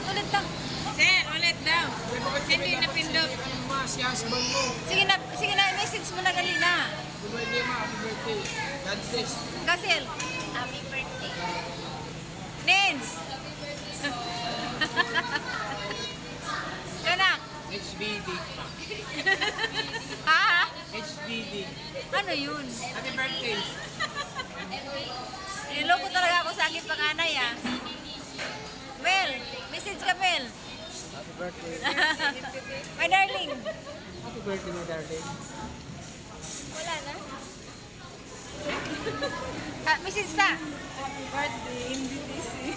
ulit lang. Sir, ulit daw. Hindi na pindot. Sige na, message mo na dali na. Happy birthday, ma. Happy birthday. God bless. Gasil. Happy birthday. Nins. Kanak. HBD, ma. Ha? HBD. Ano yun? Happy birthday. Niloko talaga ako sa aking panganay ah. Mel, message ka Mel. Happy birthday. My darling. Happy birthday, my darling. Wala na. Message na. Happy birthday. Hindi busy.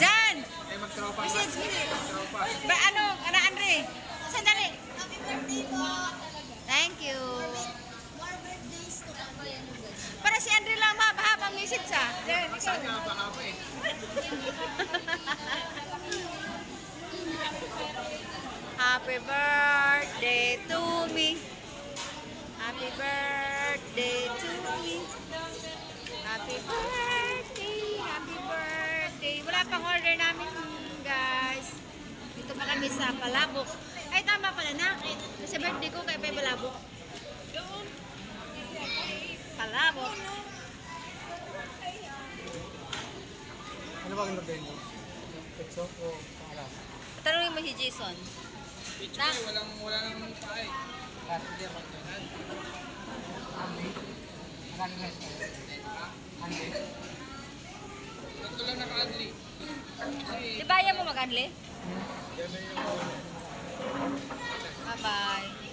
Jan! Ay, magtropa. Message mo. Magtropa. Ba ano, Ana Andre? Sandali. Happy birthday po. Thank you. More birthdays to come. Para si Andre lang mahabang message ah. Jan, ikaw. Saan nga ba ka eh? Happy birthday to me. Happy birthday to me. Happy birthday, happy birthday. Wala pang order namin, guys. Dito pa kami sa Palabok. Ay, tama pala na. Sa birthday ko kay Palabok. Palabok. Ano ba ang order mo? Pizza o paalas? Tanungin mo si Jason. Pizza ko wala nang paay. Hindi ako ito. Andy? Magkano guys mo? Andy? Ito lang naka-Andy. Di ba ayaw mo mag-anli? Bye-bye.